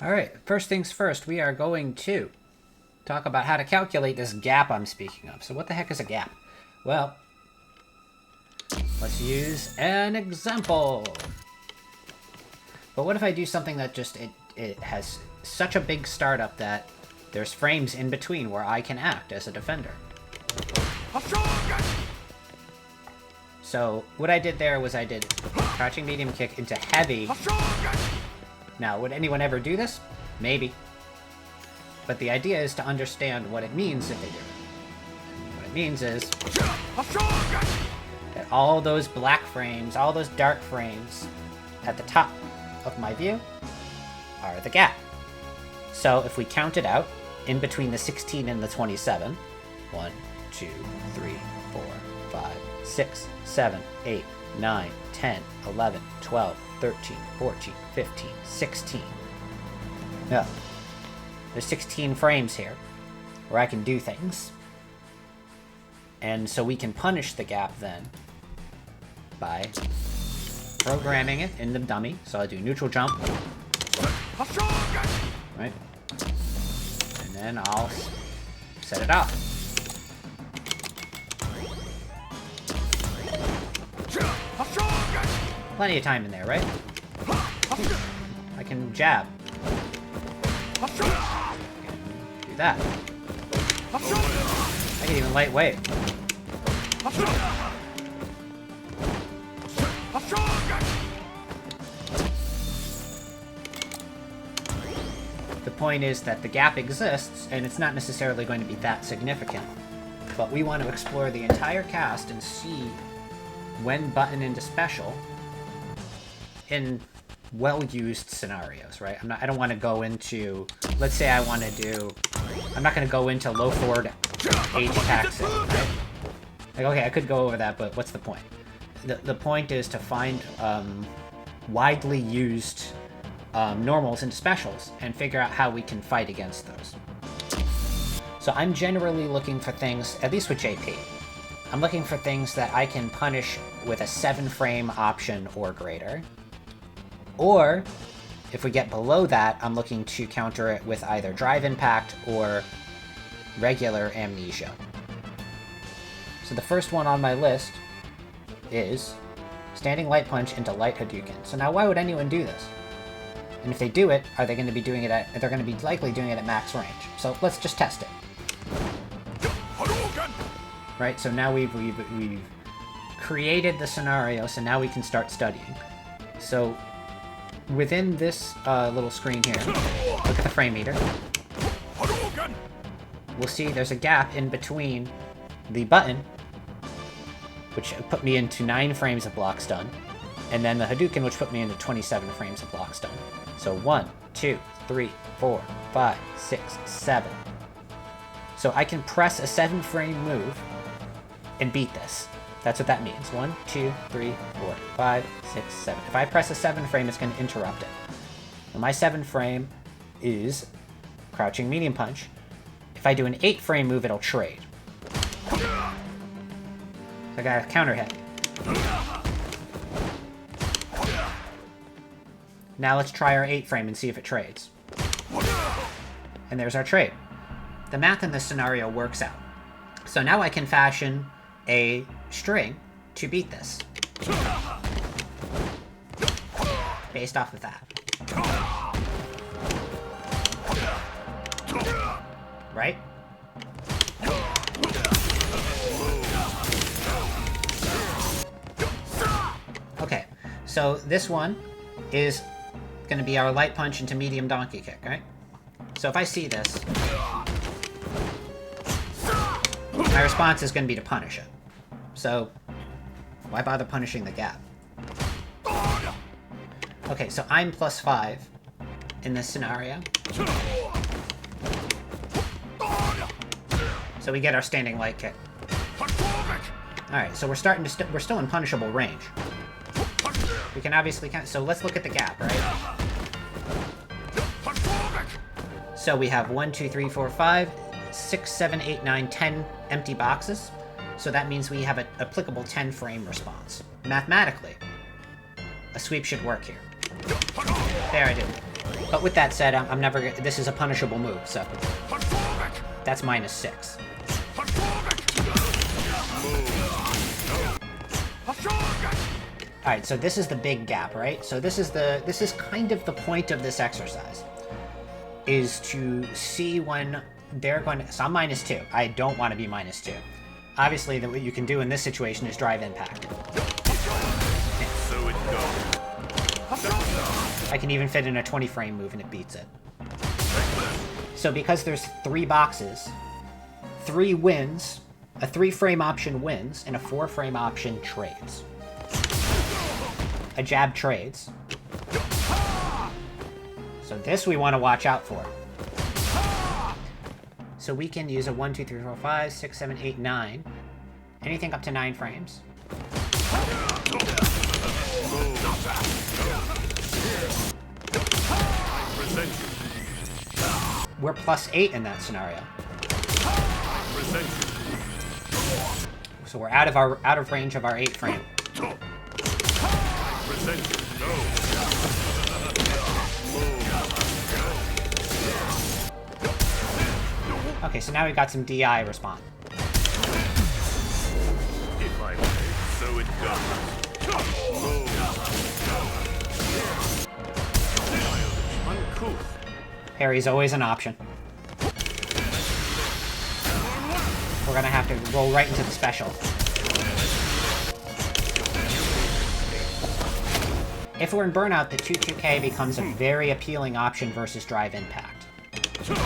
Alright, first things first, we are going to talk about how to calculate this gap I'm speaking of. So what the heck is a gap? Well, let's use an example. But what if I do something that just, it has such a big startup that there's frames in between where I can act as a defender. So what I did there was I did crouching medium kick into heavy. Now, would anyone ever do this? Maybe. But the idea is to understand what it means if they do it. What it means is that all those black frames, all those dark frames at the top of my view are the gap. So if we count it out, in between the 16 and the 27, 1, 2, 3, 4, 5, 6, 7, 8, 9, 10, 11, 12, 13, 14, 15, 16. No. There's 16 frames here where I can do things. And so we can punish the gap then by programming it in the dummy. So I do neutral jump. Right? And then I'll set it off. Plenty of time in there, right? I can jab. Do that. I can even lightweight. The point is that the gap exists, and it's not necessarily going to be that significant. But we want to explore the entire cast and see when button into special in well-used scenarios, right? I don't want to go into, let's say I want to do, I'm not going to go into low forward H attacks, right? Like, okay, I could go over that, but what's the point? The point is to find widely used normals into specials and figure out how we can fight against those. So I'm generally looking for things, at least with JP, I'm looking for things that I can punish with a 7-frame option or greater. Or, if we get below that, I'm looking to counter it with either drive impact or regular amnesia. So the first one on my list is standing light punch into light hadouken. So now why would anyone do this? And if they do it, are they going to be doing it at, they're going to be likely doing it at max range. So let's just test it. Right, so now we've created the scenario, so now we can start studying. So within this little screen here, look at the frame meter. We'll see there's a gap in between the button, which put me into 9 frames of block stun, and then the Hadouken, which put me into 27 frames of block stun. So 1, 2, 3, 4, 5, 6, 7. So I can press a 7-frame move and beat this. That's what that means. 1, 2, 3, 4, 5, 6, 7. If I press a 7-frame, it's going to interrupt it. Now my 7-frame is crouching medium punch. If I do an 8-frame move, it'll trade. So I got a counter hit. Now let's try our 8-frame and see if it trades. And there's our trade. The math in this scenario works out. So now I can fashion a string to beat this. Based off of that. Right? Okay, so this one is going to be our light punch into medium donkey kick, right? So if I see this, my response is going to be to punish it. So, why bother punishing the gap? Okay, so I'm +5 in this scenario. So we get our standing light kick. Alright, so we're starting to we're still in punishable range. We can obviously so let's look at the gap, right? So we have 1, 2, 3, 4, 5, 6, 7, 8, 9, 10 empty boxes. So that means we have an applicable 10-frame response. Mathematically, a sweep should work here. There, I did. But with that said, I'm never. This is a punishable move, so that's -6. All right, so this is the big gap, right? So this is kind of the point of this exercise, is to see when they're going to. So I'm -2. I don't want to be -2. Obviously, what you can do in this situation is drive impact. So it goes. I can even fit in a 20-frame move and it beats it. So because there's 3 boxes, 3 wins, a 3-frame option wins, and a 4-frame option trades. A jab trades. So this we want to watch out for. So we can use a 1, 2, 3, 4, 5, 6, 7, 8, 9. Anything up to 9 frames. We're +8 in that scenario. So we're out of range of our 8 frame. Okay, so now we've got some DI response. If I play, so it goes. Uncouth. Parry's always an option. We're gonna have to roll right into the special. If we're in Burnout, the 2-2K becomes a very appealing option versus Drive Impact. Here.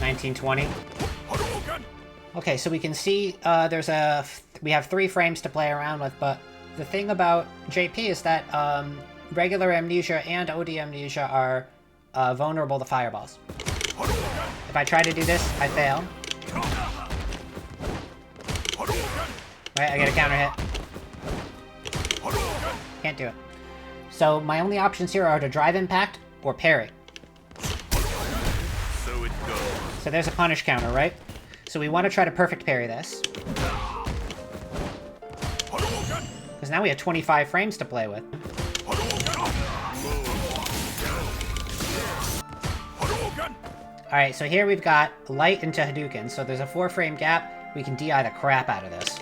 1920. Okay, so we can see we have 3 frames to play around with, but the thing about JP is that regular amnesia and OD amnesia are vulnerable to fireballs. If I try to do this, I fail. Right, I get a counter hit. Can't do it. So my only options here are to drive impact or parry. So it goes. So there's a punish counter, right? So we want to try to perfect parry this. Because now we have 25 frames to play with. Alright, so here we've got light into hadouken, so there's a 4-frame gap. We can DI the crap out of this.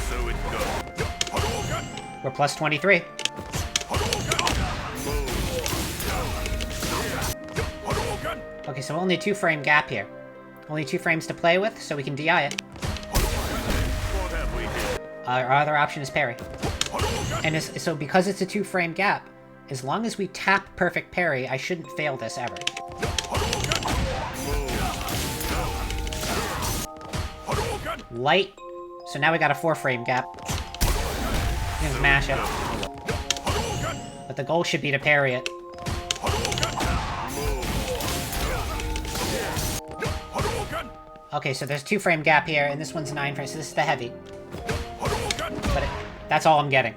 So it goes. We're +23. Okay, so only 2-frame gap here. Only 2 frames to play with, so we can DI it. What have we here? Our other option is parry. And so because it's a 2-frame gap, as long as we tap perfect parry, I shouldn't fail this ever. Light. So now we got a 4-frame gap. You can mash it. But the goal should be to parry it. Okay, so there's 2-frame gap here, and this one's 9 frames, so this is the heavy. But that's all I'm getting.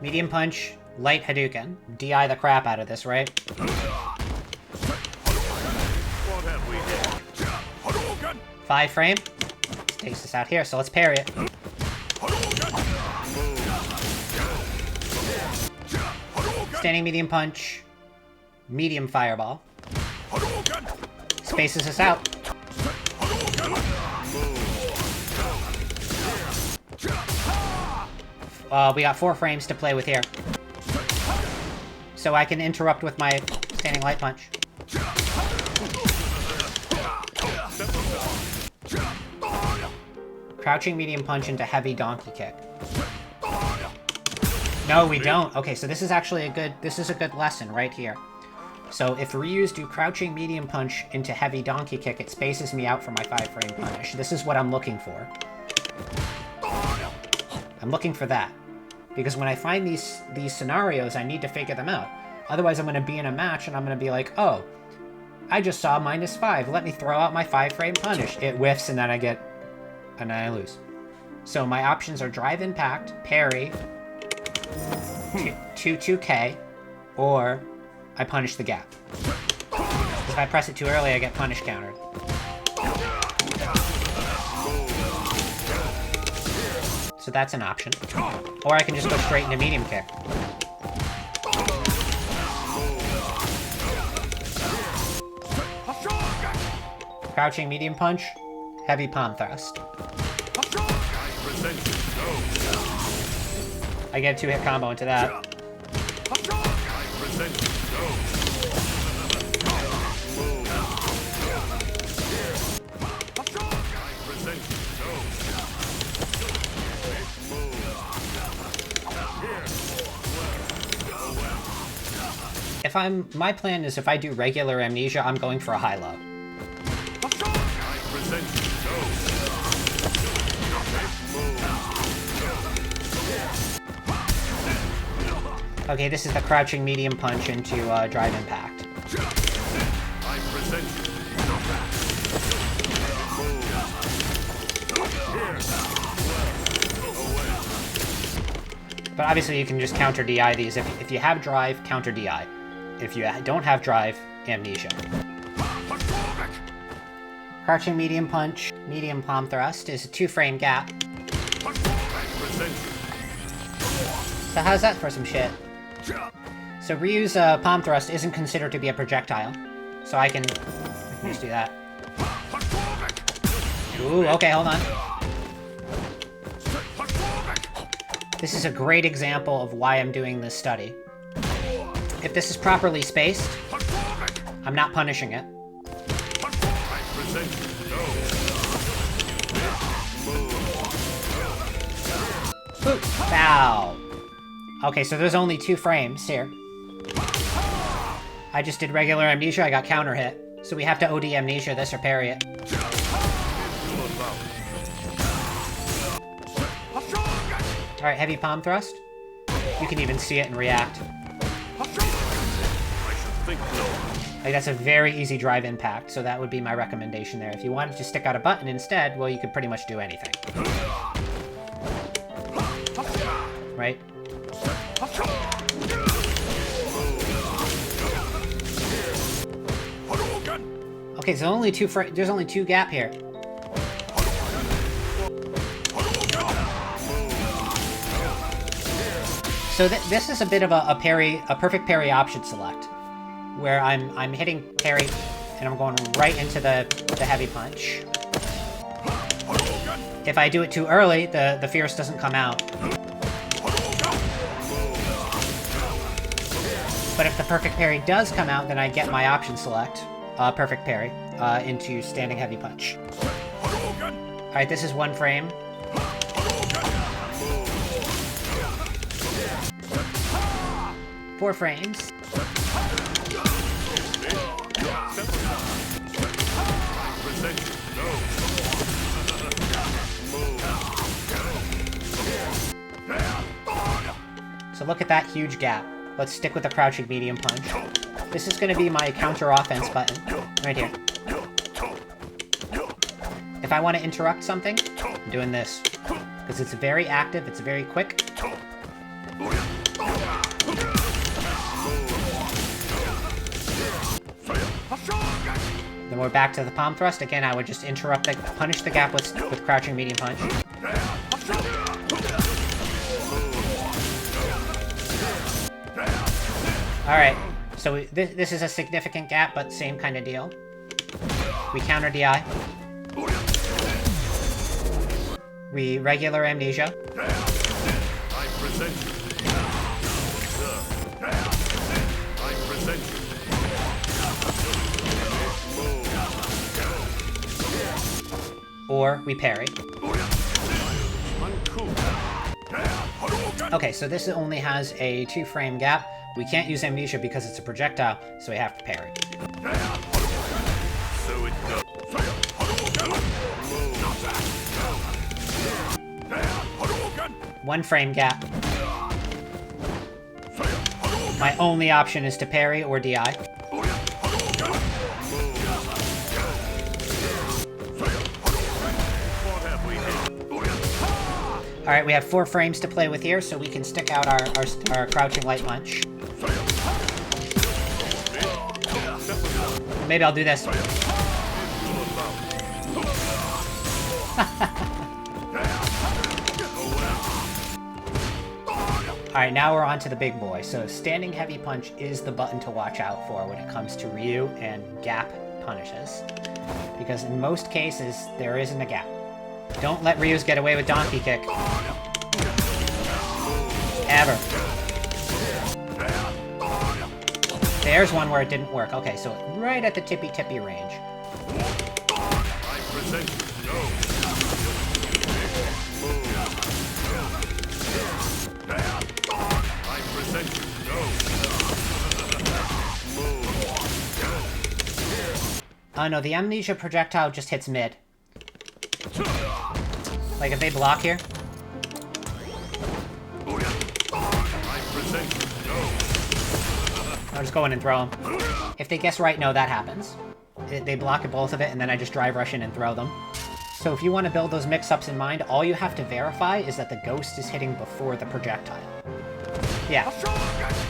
Medium punch, light hadouken. DI the crap out of this, right? What have we here? 5 frame. Takes us out here, so let's parry it. Standing medium punch. Medium fireball. Spaces us out. We got 4 frames to play with here. So I can interrupt with my standing light punch. Crouching medium punch into heavy donkey kick. No, we don't. Okay, so this is actually a good lesson right here. So if RYU's do crouching medium punch into heavy donkey kick, it spaces me out for my 5-frame punish. This is what I'm looking for. I'm looking for that. Because when I find these scenarios, I need to figure them out. Otherwise, I'm going to be in a match and I'm going to be like, oh, I just saw -5. Let me throw out my 5-frame punish. It whiffs and then I lose. So my options are drive impact, parry, 2-2K, or I punish the gap. If I press it too early, I get punish countered. So that's an option. Or I can just go straight into medium kick. Crouching medium punch, heavy palm thrust. I get a 2-hit combo into that. My plan is if I do regular amnesia, I'm going for a high-low. Okay, this is the crouching medium punch into drive impact. But obviously you can just counter DI these. If you have drive, counter DI. If you don't have drive, amnesia. Crouching medium punch, medium palm thrust is a 2-frame gap. So how's that for some shit? So RYU's palm thrust isn't considered to be a projectile. So I can just do that. Ooh, okay, hold on. This is a great example of why I'm doing this study. If this is properly spaced, I'm not punishing it. Ooh, foul. Okay, so there's only 2 frames here. I just did regular amnesia, I got counter hit. So we have to OD amnesia this or parry it. Alright, heavy palm thrust. You can even see it and react. Like, that's a very easy drive impact, so that would be my recommendation there. If you wanted to stick out a button instead, well, you could pretty much do anything. Right? Okay, so there's only 2 gap here. So this is a bit of a perfect parry option select, where I'm hitting parry and I'm going right into the heavy punch. If I do it too early, the fierce doesn't come out. But if the perfect parry does come out, then I get my option select, perfect parry, into standing heavy punch. Alright, this is 1 frame. Four frames. So look at that huge gap. Let's stick with the crouching medium punch. This is going to be my counter offense button, right here. If I want to interrupt something, I'm doing this. Because it's very active, it's very quick. Then we're back to the palm thrust. Again, I would just punish the gap with crouching medium punch. Alright, so this is a significant gap, but same kind of deal. We counter DI. We regular amnesia. Or we parry. Okay, so this only has a 2-frame gap. We can't use amnesia because it's a projectile, so we have to parry. So it goes. 1 frame gap. My only option is to parry or DI. Alright, we have 4 frames to play with here, so we can stick out our crouching light punch. Maybe I'll do this. Alright, now we're on to the big boy. So standing heavy punch is the button to watch out for when it comes to Ryu and gap punishes. Because in most cases, there isn't a gap. Don't let Ryu's get away with donkey kick. Ever. There's one where it didn't work. Okay, so right at the tippy-tippy range. I present go. I present go. Oh no, the amnesia projectile just hits mid. Like if they block here. I present go. I'll just go in and throw them. If they guess right, no, that happens. They block both of it, and then I just drive rush in and throw them. So if you want to build those mix-ups in mind, all you have to verify is that the ghost is hitting before the projectile. Yeah.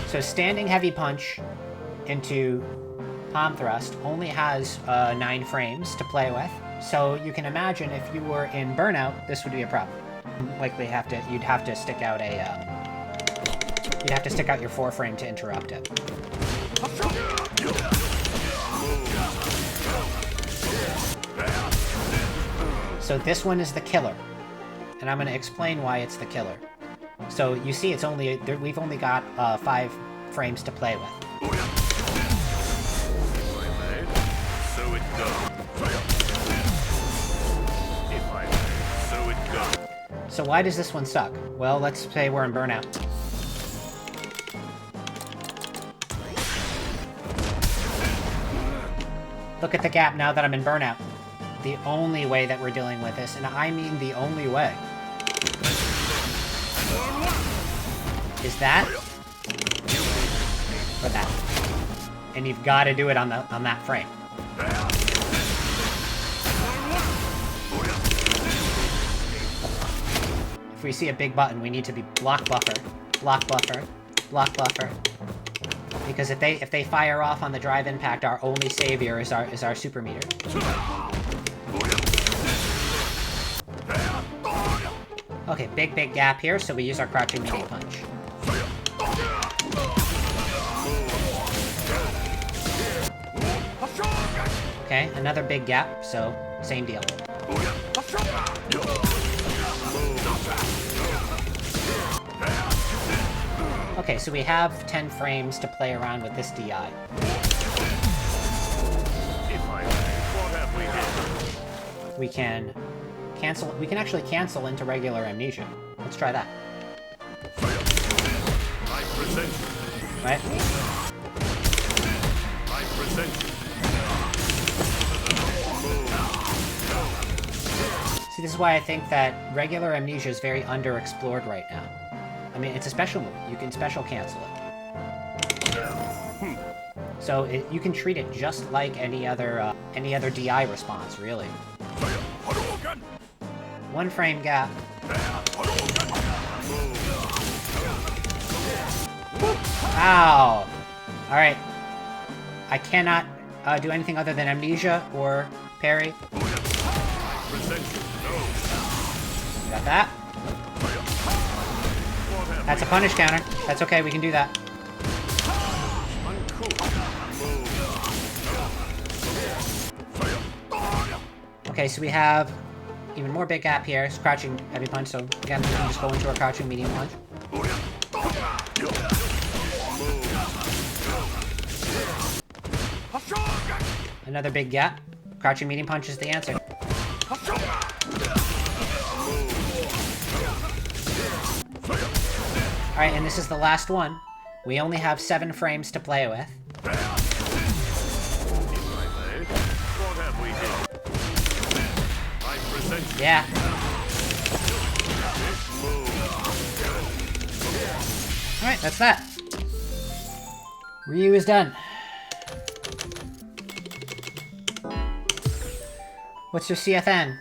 So standing heavy punch into palm thrust only has 9 frames to play with. So you can imagine if you were in burnout, this would be a problem. Likely you'd have to stick out your 4 frame to interrupt it. So this one is the killer, and I'm going to explain why it's the killer. So you see, we've only got 5 frames to play with. So it goes. If I may, so it goes. So why does this one suck? Well, let's say we're in burnout. Look at the gap now that I'm in burnout. The only way that we're dealing with this, and I mean the only way, is that or that. And you've got to do it on that frame. If we see a big button, we need to be block buffer, block buffer, block buffer. Because if they fire off on the drive impact, our only savior is our super meter. Okay, big gap here, so we use our crouching medium punch. Okay, another big gap, so same deal. Okay, so we have 10 frames to play around with this DI. If I may, what have we hit? We can actually cancel into regular amnesia. Let's try that. I present. Right? I present. See, this is why I think that regular amnesia is very underexplored right now. I mean, it's a special move. You can special cancel it. So you can treat it just like any other DI response, really. Hadouken! 1 frame gap. Ow! Alright. I cannot do anything other than amnesia or parry. Got that. That's a punish counter. That's okay, we can do that. Okay, so we have even more big gap here. It's crouching heavy punch, so again, we can just go into our crouching medium punch. Another big gap. Crouching medium punch is the answer. Alright, and this is the last one. We only have 7 frames to play with. Yeah. Alright, that's that. Ryu is done. What's your CFN?